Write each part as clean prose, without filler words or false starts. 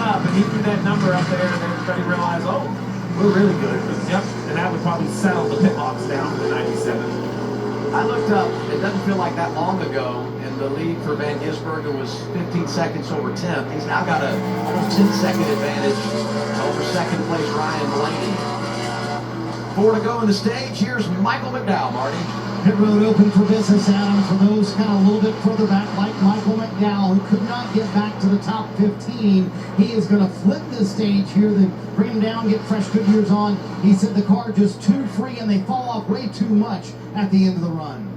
up, and he threw that number up there, and everybody realized, oh, we're really good. Yep, and that would probably settle the pit box down to the 97. I looked up, it doesn't feel like that long ago, and the lead for Van Gisbergen was 15 seconds over 10th. He's now got a almost 10-second advantage over second place Ryan Blaney. 4 to go in the stage. Here's Michael McDowell, Marty. Pit road open for business, Adam, for those kind of a little bit further back, like Michael McDowell, who could not get back to the top 15. He is going to flip this stage here, then bring him down, get fresh Goodyears on. He said the car just too free, and they fall off way too much at the end of the run.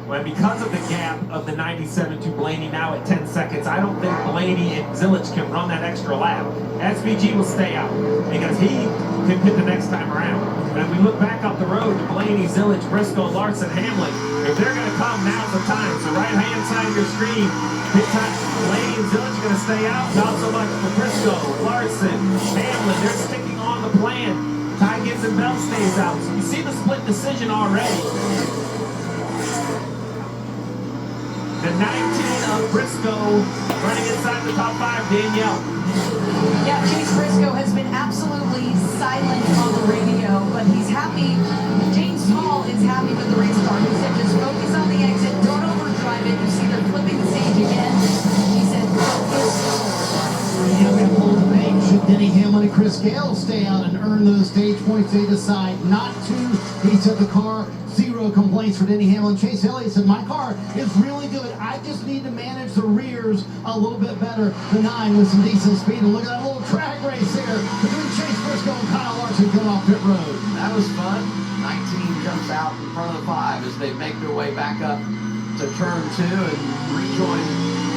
Well, because of the gap of the 97 to Blaney now at 10 seconds, I don't think Blaney and Zilich can run that extra lap. SVG will stay out because he can pit the next time around. But if we look back up the road to Blaney, Zilich, Briscoe, Larson, Hamlin, if they're going to come, now's the time. So right-hand side of your screen, pit time, Blaney and Zilich are going to stay out. Not so much for Briscoe, Larson, Hamlin. They're sticking on the plan. Ty Gibbs and Bell stays out. So you see the split decision already. The 19 of Briscoe running inside the top 5, Danielle. Yeah, Chase Briscoe has been absolutely silent on the radio, but he's happy. James Hall is happy with the race car. He said, just focus on the exit, don't overdrive it. You see they're flipping the stage again. He said, focus. Yeah, we have a little debate. Should Denny Hamlin and Chris Gale stay out and earn those stage points? They decide not to. He said the car, 0 complaints for Denny Hamlin. Chase Elliott said, my car is really good. I just need to manage the rears a little bit better. The 9 with some decent speed. And look at that little track race there between Chase Briscoe and Kyle Larson coming off pit road. That was fun. 19 jumps out in front of the 5 as they make their way back up to turn 2 and rejoin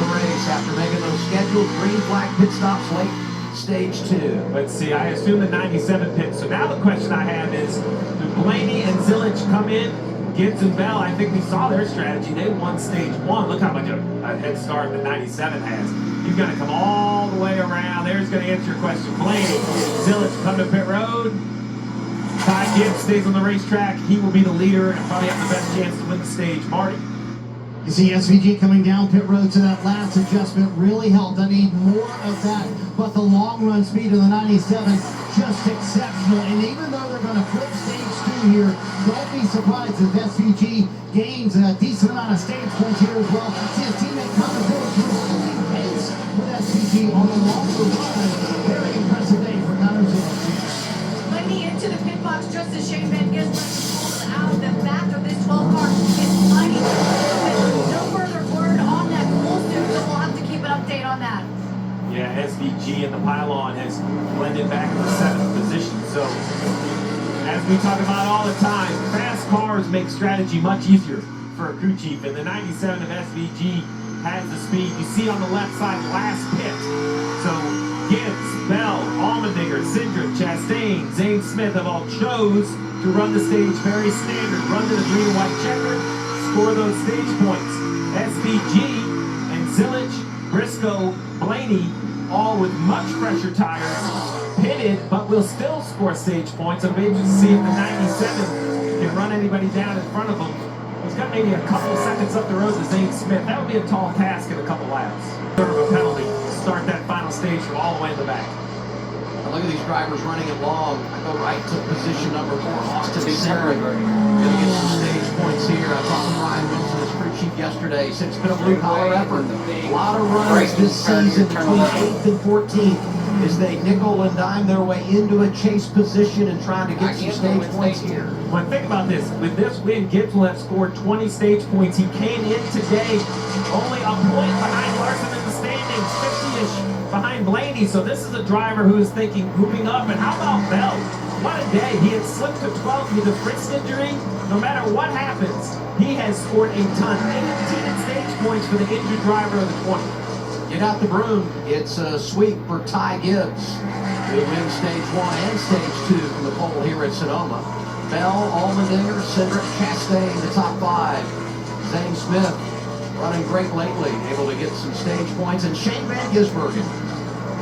the race after making those scheduled green flag pit stops late stage 2. Let's see, I assume the 97 pit. So now the question I have is, do Blaney and Zilich come in? Gibbs and Bell, I think we saw their strategy. They won stage 1. Look how much a head start the 97 has. He's going to come all the way around. There's going to answer your question. Blaney, Zilich come to pit road. Ty Gibbs stays on the racetrack. He will be the leader and probably have the best chance to win the stage. Marty. You see SVG coming down pit road, so that last adjustment really helped. I need more of that, but the long run speed of the 97, just exceptional. And even though they're going to flip stage 2 here, don't be surprised if SVG gains a decent amount of stage points here as well. See his teammate coming through really pace with SVG on the longer run. Very impressive day for Connor Zilich. Blaney into the pit box just as Shane Van Gisbergen pulled out the back of this 12 car. It's mighty. No further word on that cool suit, so we'll have to keep an update on that. Yeah, SVG and the pylon has blended back in the 7th position. So, as we talk about all the time, fast cars make strategy much easier for a crew chief. And the 97 of SVG has the speed. You see on the left side, last pit. So, Gibbs, Bell, Allmendinger, Cindric, Chastain, Zane Smith have all chose to run the stage very standard. Run to the green and white checker, score those stage points. SVG and Zilich, Briscoe, Blaney, all with much fresher tires, pitted, but will still score stage points. I'm anxious to see if the 97 can run anybody down in front of them. He's got maybe a couple seconds up the road to Zane Smith. That would be a tall task in a couple laps. Sort of a penalty to start that final stage from all the way in the back. Now look at these drivers running it long. I go right to position number 4, Austin Cindric. Gonna get some stage points here. I talked to Ryan Wilson, his crew chief, yesterday. He said it's been a blue-collar effort. A lot of runs this season between 8th and 14th as they nickel and dime their way into a chase position and trying to get some stage points here. Well, think about this. With this win, Gibbs will have scored 20 stage points. He came in today only a point behind Larson in the standings, 50-ish behind Blaney. So this is a driver who is thinking moving up. And how about Bell? What a day. He had slipped to 12th with a wrist injury. No matter what happens, he has scored a ton. 18 stage points for the injured driver of the 20. Get out the broom. It's a sweep for Ty Gibbs, who wins stage 1 and stage 2 from the pole here at Sonoma. Bell, Allmendinger, Cindric, Chastain, the top 5. Zane Smith running great lately, able to get some stage points. And Shane Van Gisbergen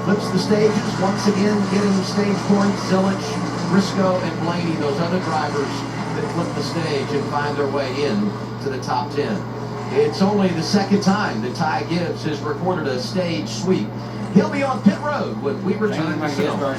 flips the stages, once again getting stage points. Zilich, Briscoe, and Blaney, those other drivers that flip the stage and find their way in to the top 10. It's only the second time that Ty Gibbs has recorded a stage sweep He'll be on pit road when we return to Sonoma.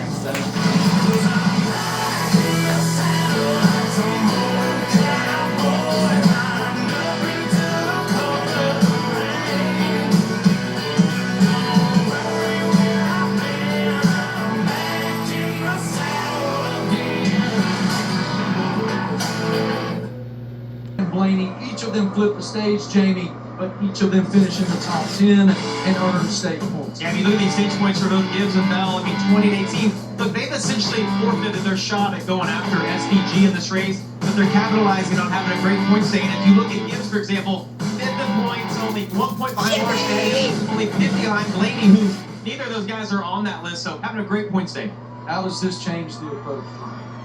Blaney, each of them flipped the stage, Jamie, but each of them finished in the top 10 and earned stage points. Yeah, I mean, look at these stage points for both Gibbs and Bell. I mean, 20 and 18. Look, they've essentially forfeited their shot at going after SVG in this race, but they're capitalizing on having a great point stay. And if you look at Gibbs, for example, 5th in points, only 1 point behind Marstead, only 50 behind Blaney, who neither of those guys are on that list, so having a great point stay. How does this change the approach?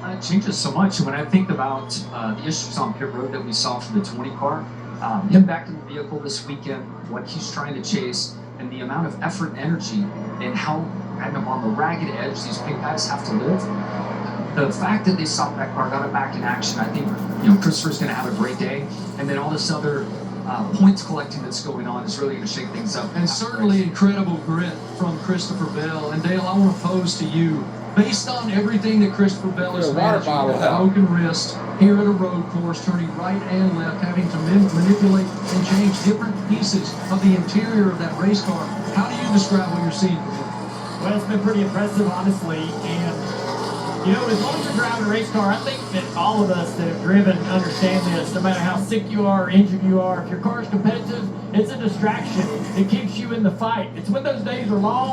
It changes so much. When I think about the issues on pit road that we saw for the 20 car, him back in the vehicle this weekend, what he's trying to chase, and the amount of effort and energy, and how kind of on the ragged edge these big guys have to live. The fact that they stopped that car, got it back in action, I think Christopher's going to have a great day, and then all this other points collecting that's going on is really going to shake things up. And certainly incredible grit from Christopher Bell. And Dale, I want to pose to you, based on everything that Christopher Bell has managed with a broken wrist here at a road course, turning right and left, having to manipulate and change different pieces of the interior of that race car. How do you describe what you're seeing from him? Well, it's been pretty impressive, honestly. And, as long as you're driving a race car, I think that all of us that have driven understand this. No matter how sick you are or injured you are, if your car is competitive, it's a distraction. It keeps you in the fight. It's when those days are long